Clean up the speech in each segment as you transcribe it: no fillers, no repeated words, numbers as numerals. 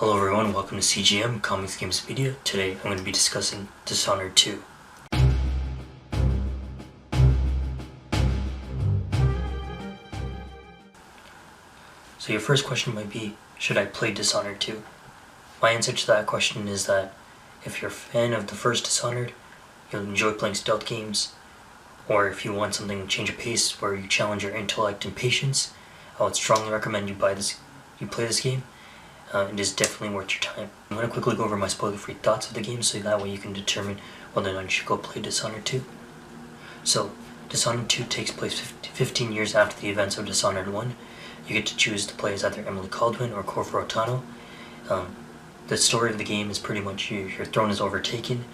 Hello everyone, welcome to CGM Comics Games Media. Today I'm going to be discussing Dishonored 2. So your first question might be, should I play Dishonored 2? My answer to that question is that if you're a fan of the first Dishonored, you'll enjoy playing stealth games, or if you want something to change of pace where you challenge your intellect and patience, I would strongly recommend you play this game. It is definitely worth your time. I'm going to quickly go over my spoiler-free thoughts of the game so that way you can determine whether or not you should go play Dishonored 2. So, Dishonored 2 takes place 15 years after the events of Dishonored 1. You get to choose to play as either Emily Kaldwin or Corvo Attano. The story of the game is pretty much your throne is overtaken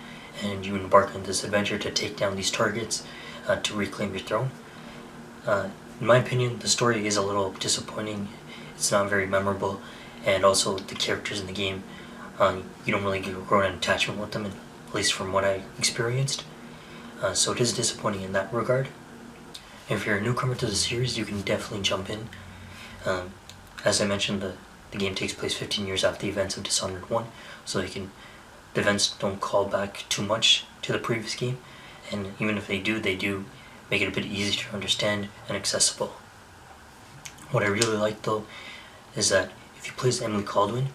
and you embark on this adventure to take down these targets to reclaim your throne. In my opinion, the story is a little disappointing. It's not very memorable. And also the characters in the game, you don't really grow an attachment with them, at least from what I experienced. So it is disappointing in that regard. If you're a newcomer to the series, you can definitely jump in. As I mentioned, the game takes place 15 years after the events of Dishonored 1, so the events don't call back too much to the previous game, and even if they do make it a bit easier to understand and accessible. What I really like though is that if you play as Emily Kaldwin,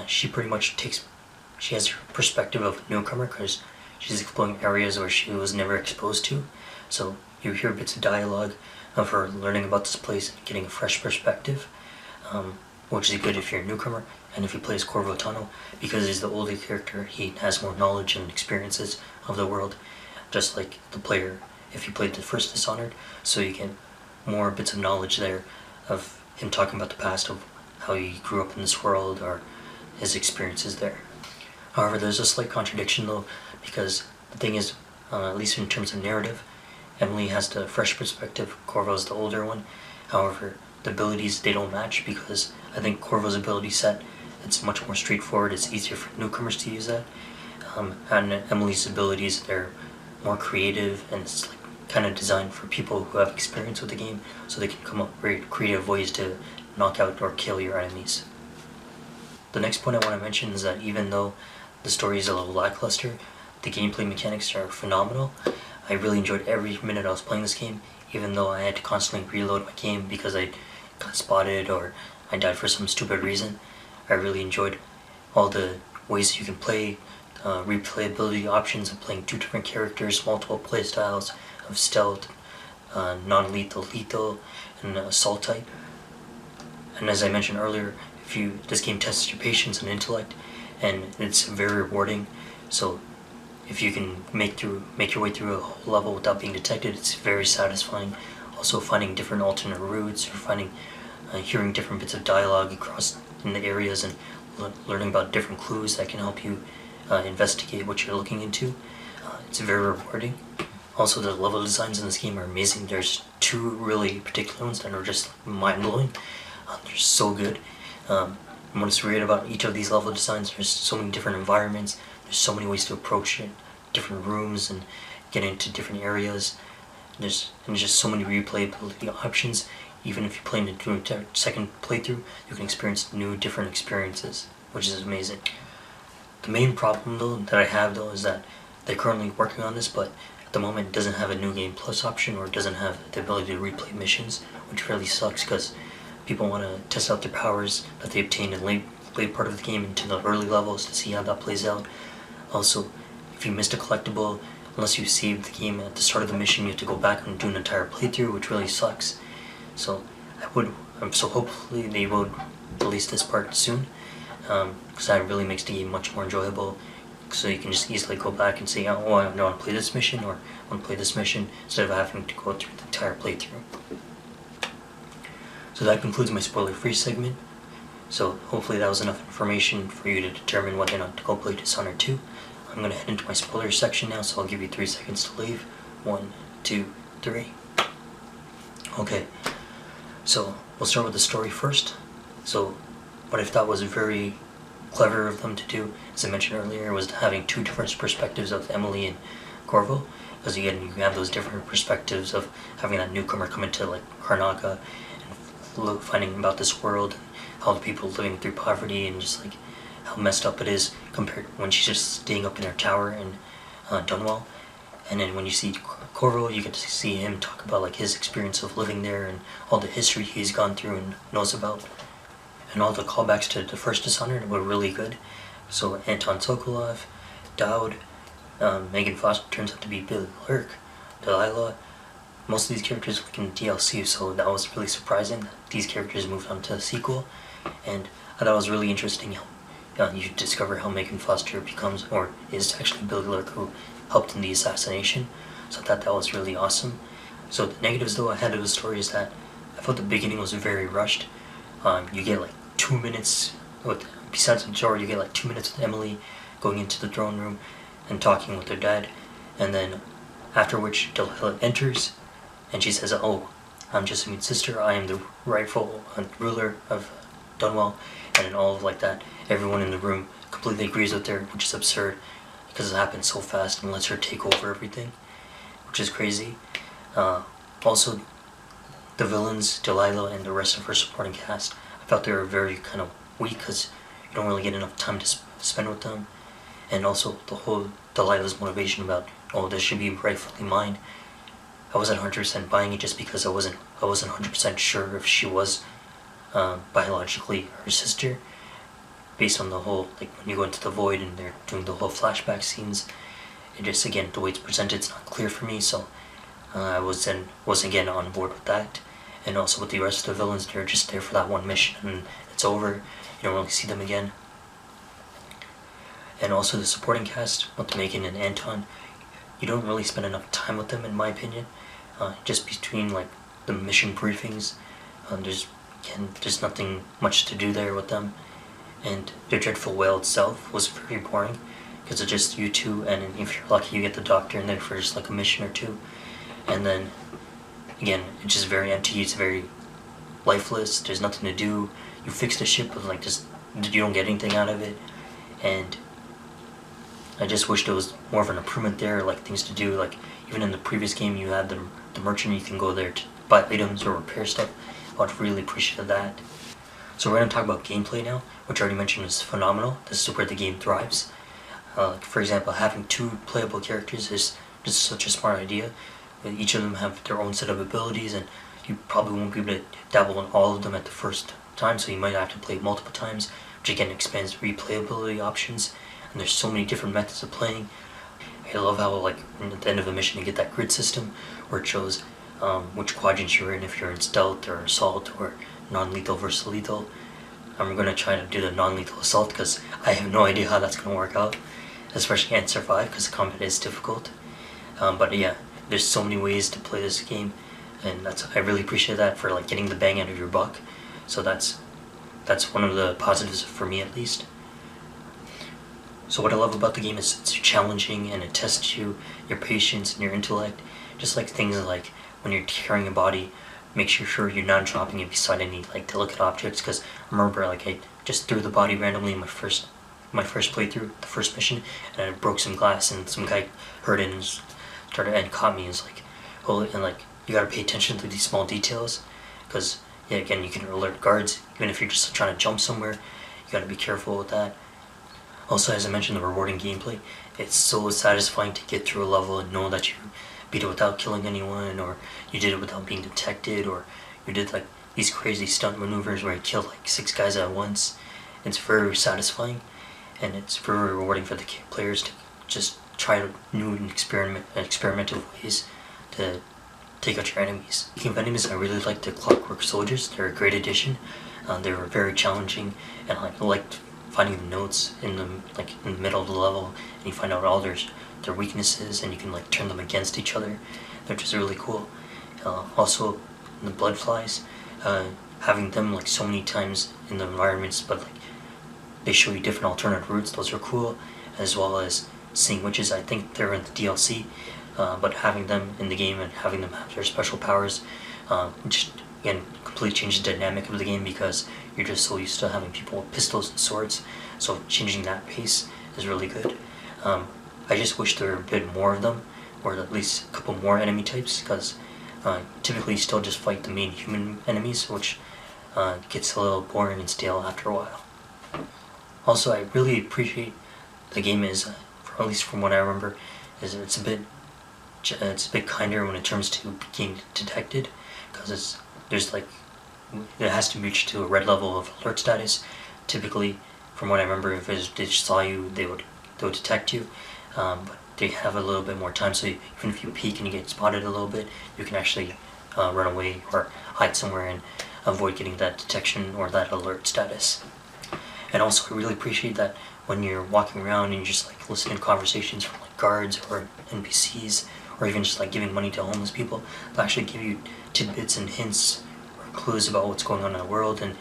she pretty much she has her perspective of a newcomer because she's exploring areas where she was never exposed to. So you hear bits of dialogue of her learning about this place and getting a fresh perspective, which is good if you're a newcomer. And if you play as Corvo Attano, because he's the older character, he has more knowledge and experiences of the world, just like the player if you played the first Dishonored, so you get more bits of knowledge there of him talking about the past of how he grew up in this world or his experiences there. However, there's a slight contradiction though, because the thing is, at least in terms of narrative, Emily has the fresh perspective, Corvo's the older one. However, the abilities, they don't match because I think Corvo's ability set, it's much more straightforward, it's easier for newcomers to use that. And Emily's abilities, they're more creative and it's like kind of designed for people who have experience with the game so they can come up with very creative ways to knock out or kill your enemies. The next point I want to mention is that even though the story is a little lackluster, the gameplay mechanics are phenomenal. I really enjoyed every minute I was playing this game, even though I had to constantly reload my game because I got spotted or I died for some stupid reason. I really enjoyed all the ways you can play, replayability options of playing two different characters, multiple playstyles of stealth, non-lethal, lethal, and assault type. And as I mentioned earlier, this game tests your patience and intellect, and it's very rewarding. So if you can make your way through a whole level without being detected, it's very satisfying. Also finding different alternate routes, or hearing different bits of dialogue across in the areas, and learning about different clues that can help you investigate what you're looking into. It's very rewarding. Also, the level designs in this game are amazing. There's two really particular ones that are just mind-blowing. They're so good. What's great about each of these level designs, there's so many different environments, there's so many ways to approach it, different rooms and get into different areas. There's just so many replayability options. Even if you play in a second playthrough, you can experience different experiences, which is amazing. The main problem though that I have though is that they're currently working on this, but at the moment it doesn't have a New Game Plus option, or it doesn't have the ability to replay missions, which really sucks because people want to test out their powers that they obtained in late part of the game into the early levels to see how that plays out. Also, if you missed a collectible, unless you saved the game at the start of the mission, you have to go back and do an entire playthrough, which really sucks. So hopefully they will release this part soon, because that really makes the game much more enjoyable. So you can just easily go back and say, oh, I want to play this mission, or I want to play this mission, instead of having to go through the entire playthrough. So that concludes my spoiler-free segment. So hopefully that was enough information for you to determine whether or not to go play Dishonored 2. I'm going to head into my spoiler section now, so I'll give you 3 seconds to leave. 1, 2, 3. Okay, so we'll start with the story first. So what I thought was very clever of them to do, as I mentioned earlier, was having two different perspectives of Emily and Corvo. Because again, you have those different perspectives of having that newcomer come into like Karnaca and finding about this world, and how the people living through poverty, and just like how messed up it is compared when she's just staying up in her tower in Dunwall. And then when you see Corvo, you get to see him talk about like his experience of living there and all the history he's gone through and knows about. And all the callbacks to the first Dishonored were really good. So Anton Sokolov, Dowd, Megan Foster turns out to be Billy Lurk, Delilah. Most of these characters were in DLC, so that was really surprising that these characters moved on to the sequel. And I thought it was really interesting how you discover how Megan Foster becomes, or is actually Billy Lurk, who helped in the assassination. So I thought that was really awesome. So the negatives though I had of the story is that I felt the beginning was very rushed. You get like 2 minutes besides the Jorah, you get like 2 minutes with Emily going into the throne room and talking with her dad, and then after which Delilah enters and she says, "Oh, I'm Jessamine sister, I am the rightful ruler of Dunwall," and then all of like that, everyone in the room completely agrees with her, which is absurd because it happens so fast and lets her take over everything, which is crazy. Also, the villains, Delilah and the rest of her supporting cast, I felt they were very kind of weak because you don't really get enough time to spend with them. And also the whole Delilah's motivation about, oh, this should be rightfully mine. I wasn't 100% buying it just because I wasn't 100% sure if she was biologically her sister, based on the whole, like when you go into the void and they're doing the whole flashback scenes. It just, again, the way it's presented, it's not clear for me, so I wasn't again on board with that. And also with the rest of the villains, they're just there for that one mission and it's over. You don't really see them again. And also the supporting cast, with Megan and Anton, you don't really spend enough time with them in my opinion. Just between like the mission briefings, there's nothing much to do there with them. And the Dreadful Whale itself was very boring because it's just you two, and if you're lucky you get the doctor in there for just like a mission or two. And then again, it's just very empty, it's very lifeless, there's nothing to do. You fix the ship but like just you don't get anything out of it. And I just wish there was more of an improvement there, like things to do. Like even in the previous game you had the merchant, you can go there to buy items or repair stuff. I would really appreciate that. So we're going to talk about gameplay now, which I already mentioned is phenomenal. This is where the game thrives. For example, having 2 playable characters is just such a smart idea. Each of them have their own set of abilities, and you probably won't be able to dabble in all of them at the first time, so you might have to play multiple times, which again expands replayability options. And there's so many different methods of playing. I love how like at the end of a mission you get that grid system where it shows which quadrants you're in, if you're in stealth or assault or non-lethal versus lethal. I'm going to try to do the non-lethal assault because I have no idea how that's going to work out, especially and survive because the combat is difficult. But yeah, there's so many ways to play this game, and I really appreciate that for like getting the bang out of your buck. So that's one of the positives for me at least. So what I love about the game is it's challenging and it tests you, your patience and your intellect. Just like things like when you're carrying a body, make sure you're not dropping it beside any like delicate objects. Because I remember like I just threw the body randomly in my first playthrough, the first mission, and I broke some glass and some guy heard it and started and caught me and was like, oh, and like you gotta pay attention to these small details. Because yeah, again, you can alert guards even if you're just trying to jump somewhere. You gotta be careful with that. Also, as I mentioned, the rewarding gameplay. It's so satisfying to get through a level and know that you beat it without killing anyone, or you did it without being detected, or you did like these crazy stunt maneuvers where you killed like 6 guys at once. It's very satisfying, and it's very rewarding for the players to just try new and experimental ways to take out your enemies. Speaking of enemies, I really like the Clockwork Soldiers. They're a great addition. They were very challenging, and I liked finding the notes in the middle of the level, and you find out all their weaknesses, and you can like turn them against each other. They're just really cool. Also, the blood flies, having them like so many times in the environments, but like they show you different alternate routes. Those are cool, as well as seeing witches. I think they're in the DLC, but having them in the game and having them have their special powers, which again completely changes the dynamic of the game because you're just so used to having people with pistols and swords. So changing that pace is really good. I just wish there were a bit more of them, or at least a couple more enemy types, because typically you still just fight the main human enemies, which gets a little boring and stale after a while. Also, I really appreciate the game is, at least from what I remember, is it's a bit kinder when it comes to being detected, because there's like it has to reach to a red level of alert status. Typically, from what I remember, if they saw you, they would detect you, but they have a little bit more time. So even if you peek and you get spotted a little bit, you can actually run away or hide somewhere and avoid getting that detection or that alert status. And also, I really appreciate that when you're walking around and you're just like listening to conversations from like guards or NPCs, or even just like giving money to homeless people, they'll actually give you tidbits and hints or clues about what's going on in the world, and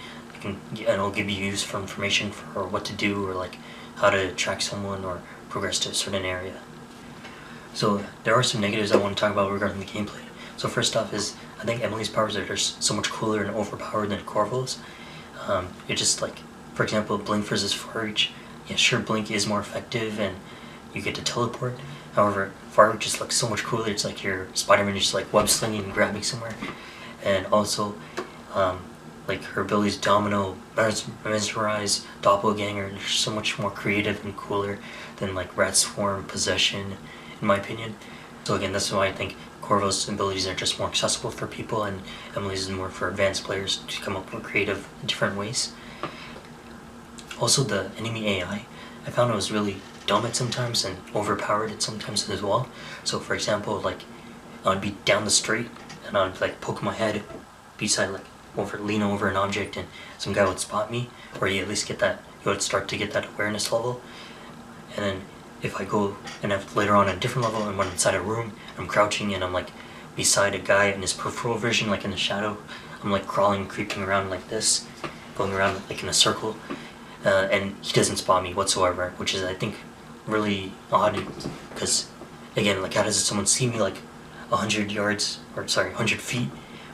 it'll give you useful information for what to do, or like how to track someone or progress to a certain area. So there are some negatives I want to talk about regarding the gameplay. So first off is, I think Emily's powers are just so much cooler and overpowered than Corvo's. It just like, for example, Blink versus Far Reach. Yeah, sure, Blink is more effective and you get to teleport. However, Far Reach just looks so much cooler. It's like your Spider-Man is just like web slinging and grabbing somewhere. And also, like her abilities Domino, Mesmerize, Doppelganger, they're so much more creative and cooler than like Rat Swarm, Possession, in my opinion. So again, that's why I think Corvo's abilities are just more accessible for people, and Emily's is more for advanced players to come up with creative, different ways. Also, the enemy AI, I found it was really dumb at sometimes and overpowered at sometimes as well. So for example, like I'd be down the street and I'd like poke my head beside like lean over an object, and some guy would spot me, or you at least get that, you would start to get that awareness level. And then if I go and if later on a different level and when I'm inside a room, I'm crouching and I'm like beside a guy in his peripheral vision, like in the shadow, I'm like crawling, creeping around like this, going around like in a circle, and he doesn't spot me whatsoever, which is I think really odd, because again, like how does someone see me like 100 yards, or sorry, 100 feet,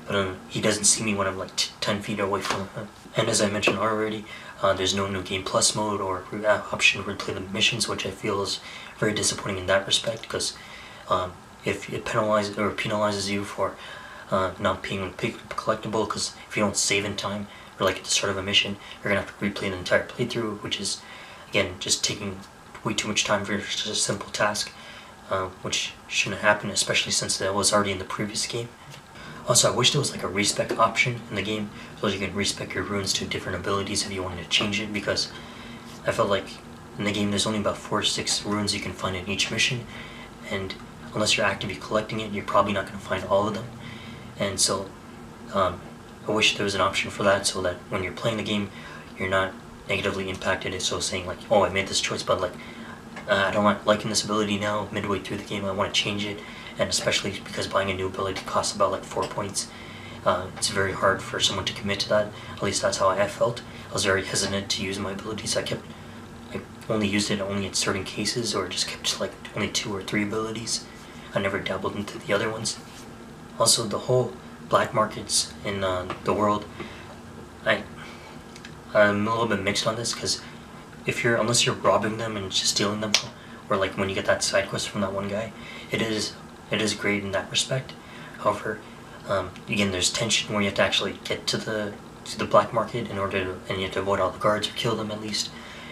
but he doesn't see me when I'm like 10 feet away from him. And as I mentioned already, there's no New Game Plus mode or option to replay the missions, which I feel is very disappointing in that respect, because if it penalizes you for not being a collectible, because if you don't save in time, or like at the start of a mission, you're gonna have to replay the entire playthrough, which is again just taking way too much time for just a simple task, which shouldn't happen, especially since that was already in the previous game. Also, I wish there was like a respec option in the game, so you can respec your runes to different abilities if you wanted to change it, because I felt like in the game there's only about 4 or 6 runes you can find in each mission, and unless you're actively collecting it, you're probably not going to find all of them. And so I wish there was an option for that, so that when you're playing the game, you're not negatively impacted. It's so saying like, oh, I made this choice, but like I don't like liking this ability now midway through the game, I want to change it. And especially because buying a new ability costs about like 4 points, it's very hard for someone to commit to that. At least that's how I felt. I was very hesitant to use my abilities. I only used it only in certain cases, or just kept like only 2 or 3 abilities. I never dabbled into the other ones. Also, the whole black markets in the world, I'm a little bit mixed on this, because unless you're robbing them and just stealing them, or like when you get that side quest from that one guy, it is great in that respect. However, again, there's tension where you have to actually get to the black market and you have to avoid all the guards or kill them at least,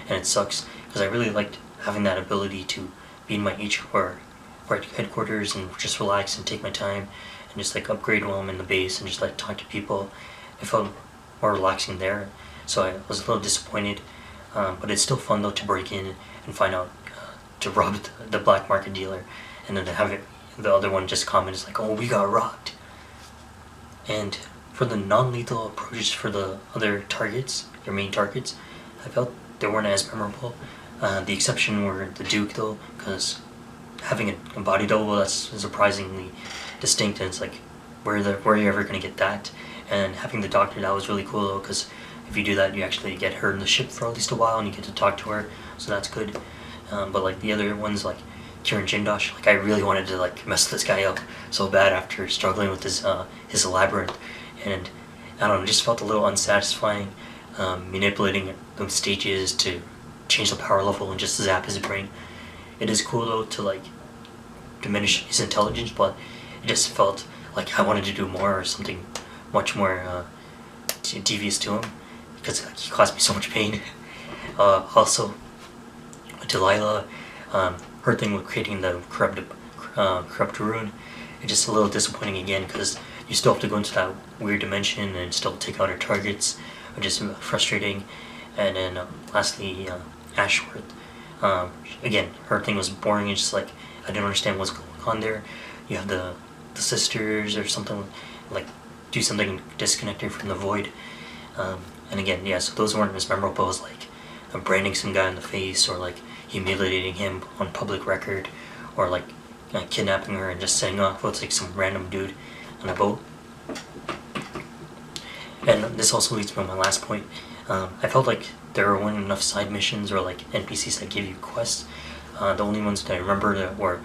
and it sucks, because I really liked having that ability to be in my headquarters and just relax and take my time and just like upgrade while I'm in the base and just like talk to people. It felt more relaxing there, so I was a little disappointed, but it's still fun though to break in and find out, to rob the black market dealer, and then to have the other one just comment is like, oh, we got robbed. And for the non-lethal approaches for the other targets, your main targets, I felt they weren't as memorable. The exception were the Duke though, because having a body double, that's surprisingly distinct, and it's like, where are you ever going to get that? And having the doctor, that was really cool though, because if you do that, you actually get her in the ship for at least a while and you get to talk to her, so that's good. But like the other ones, like Kieran Jindosh, like I really wanted to like mess this guy up so bad after struggling with his labyrinth, and I don't know, it just felt a little unsatisfying, manipulating those stages to change the power level and just zap his brain. It is cool though to like diminish his intelligence, but it just felt like I wanted to do more, or something much more devious to him, because like, he caused me so much pain. Also, Delilah, her thing with creating the corrupt rune, it's just a little disappointing again because you still have to go into that weird dimension and still take out her targets, which is frustrating. And then lastly, Ashworth. Again, her thing was boring. It's just like I didn't understand what's going on there. You have the sisters or something, like do something disconnected from the void. And again, yeah, so those weren't as memorable as like branding some guy in the face or like humiliating him on public record or like kidnapping her and just setting off with like some random dude on a boat. And this also leads me to my last point. I felt like there weren't enough side missions or like NPCs that give you quests. The only ones that I remember that were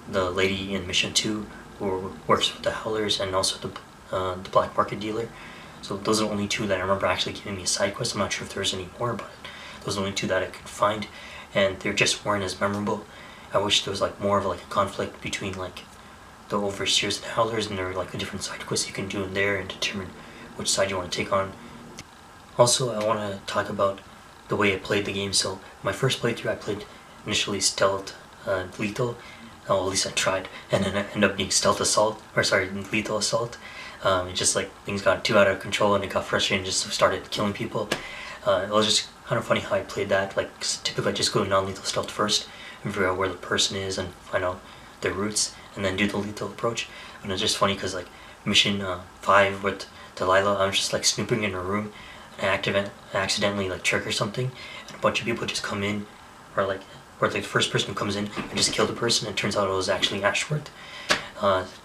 the lady in Mission 2 who works with the Howlers and also the black market dealer. So those are the only two that I remember actually giving me a side quest. I'm not sure if there's any more, but those are the only two that I could find, and they just weren't as memorable. I wish there was like more of like a conflict between like the overseers and howlers, and there were like the different side quests you can do in there and determine which side you want to take on. Also, I want to talk about the way I played the game. So my first playthrough, I played initially stealth lethal. Oh, at least I tried, and then I ended up being stealth assault, or sorry, lethal assault. It just like things got too out of control and it got frustrating and just started killing people. It was just kind of funny how I played that. Like typically I just go non-lethal stealth first and figure out where the person is and find out their roots and then do the lethal approach. And it's just funny because like mission 5 with Delilah, I was just like snooping in her room and I accidentally like trigger something and a bunch of people just come in, or like the first person who comes in and just kill the person, and it turns out it was actually Ashworth.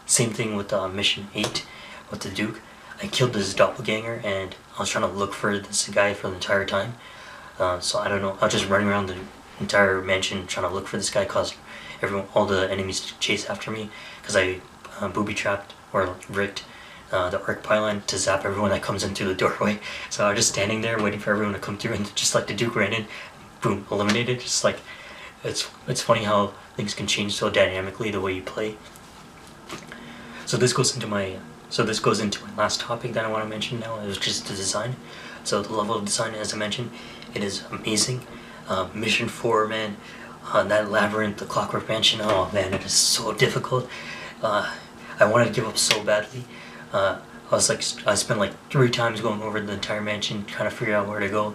Same thing with mission 8 with the Duke. I killed this doppelganger and I was trying to look for this guy for the entire time. So I don't know, I was just running around the entire mansion trying to look for this guy, causing all the enemies to chase after me because I booby-trapped or rigged the arc pylon to zap everyone that comes in through the doorway. So I was just standing there waiting for everyone to come through, and just like the Duke ran in, boom, eliminated. Just like it's funny how things can change so dynamically the way you play. So this goes into my last topic that I want to mention now. It was just the design. So the level of design, as I mentioned, it is amazing. Mission 4, man, that labyrinth, the Clockwork Mansion, oh man, it is so difficult. I wanted to give up so badly. I spent like 3 times going over the entire mansion trying to figure out where to go,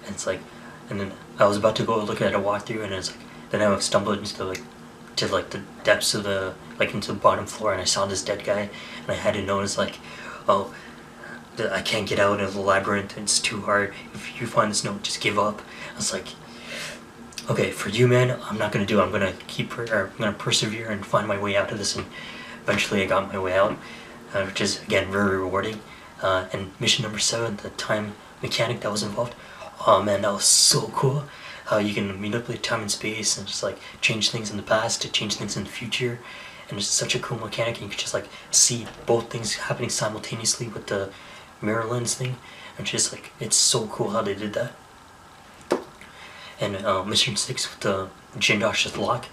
and it's like, and then I was about to go look at a walkthrough, and it's like, then I stumbled into the depths of into the bottom floor, and I saw this dead guy, and I had to notice like, oh, I can't get out of the labyrinth, it's too hard. If you find this note, just give up. I was like, okay, for you, man, I'm not gonna do it. I'm gonna persevere and find my way out of this, and eventually I got my way out, which is again very rewarding. And mission number 7, the time mechanic that was involved, oh man, that was so cool. How you can manipulate time and space and just like change things in the past to change things in the future, and it's such a cool mechanic. And you can just like see both things happening simultaneously with the mirror lens thing, and just like it's so cool how they did that. And mission 6 with the Jindosh's lock,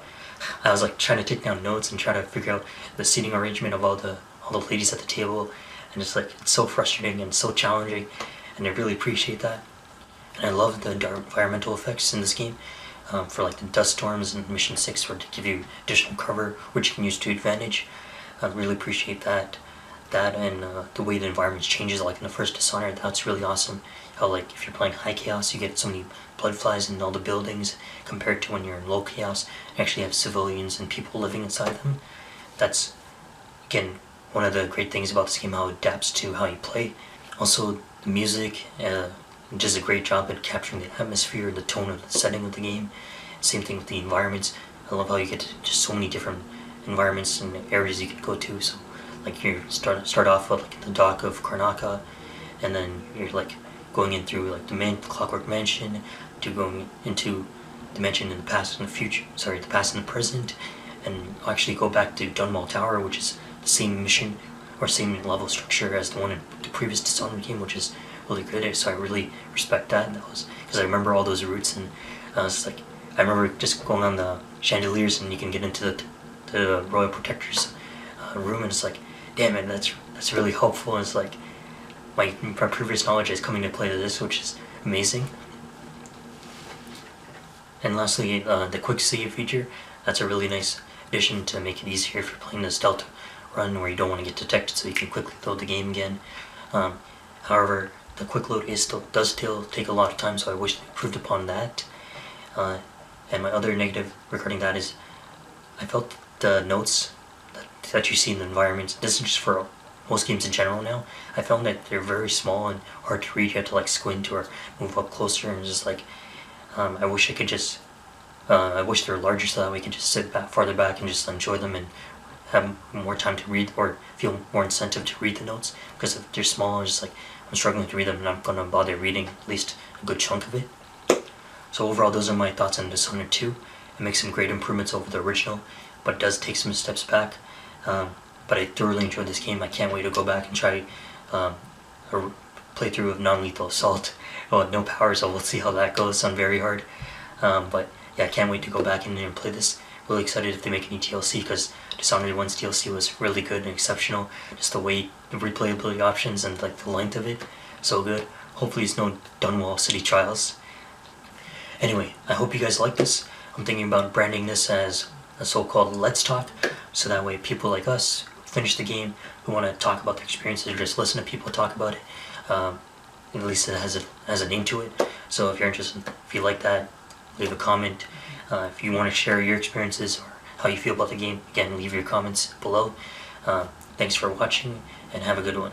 I was like trying to take down notes and try to figure out the seating arrangement of all the ladies at the table, and just like it's so frustrating and so challenging, and I really appreciate that. And I love the environmental effects in this game, for like the dust storms in mission 6, to give you additional cover which you can use to advantage. I really appreciate that. And the way the environment changes, like in the first Dishonored, that's really awesome. How like if you're playing high chaos, you get so many blood flies in all the buildings, compared to when you're in low chaos, you actually have civilians and people living inside them. That's again one of the great things about this game, how it adapts to how you play. Also the music, does a great job at capturing the atmosphere, the tone of the setting of the game. Same thing with the environments. I love how you get just so many different environments and areas you can go to. So like you start off with like the dock of Karnaca, and then you're like going in through like the Clockwork Mansion, to going into the mansion in the past and the future. Sorry, the past and the present, and actually go back to Dunwall Tower, which is the same mission or same level structure as the one in the previous Dishonored game, which is really good. So I really respect that. And that was because I remember all those routes, and I was like, I remember just going on the chandeliers, and you can get into the Royal Protector's room, and it's like, damn it, that's really helpful. And it's like my previous knowledge is coming to play to this, which is amazing. And lastly, the quick save feature, that's a really nice addition to make it easier if you're playing the stealth run where you don't want to get detected, so you can quickly load the game again. However, the quick load does still take a lot of time, so I wish they improved upon that. And my other negative regarding that is I felt the notes that you see in the environments, this is just for most games in general now, I found that they're very small and hard to read. You have to like squint or move up closer, and just like I wish I could just I wish they were larger so that we could just sit back farther back and just enjoy them and have more time to read, or feel more incentive to read the notes, because if they're small, it's just like I'm struggling to read them and I'm gonna bother reading at least a good chunk of it. So overall, those are my thoughts on Dishonored 2. It makes some great improvements over the original, but it does take some steps back. But I thoroughly enjoyed this game. I can't wait to go back and try a playthrough of Non-Lethal Assault. Well, no power, so we'll see how that goes on very hard. But yeah, I can't wait to go back in and play this. Really excited if they make any DLC, because Dishonored 1's DLC was really good and exceptional. Just the way, the replayability options and like the length of it, so good. Hopefully it's no Dunwall City Trials. Anyway, I hope you guys like this. I'm thinking about branding this as a so-called Let's Talk, so that way people like us who finish the game, who want to talk about the experiences or just listen to people talk about it, at least it has a name to it. So if you're interested, if you like that, leave a comment. If you want to share your experiences or how you feel about the game, again, leave your comments below. Thanks for watching, and have a good one.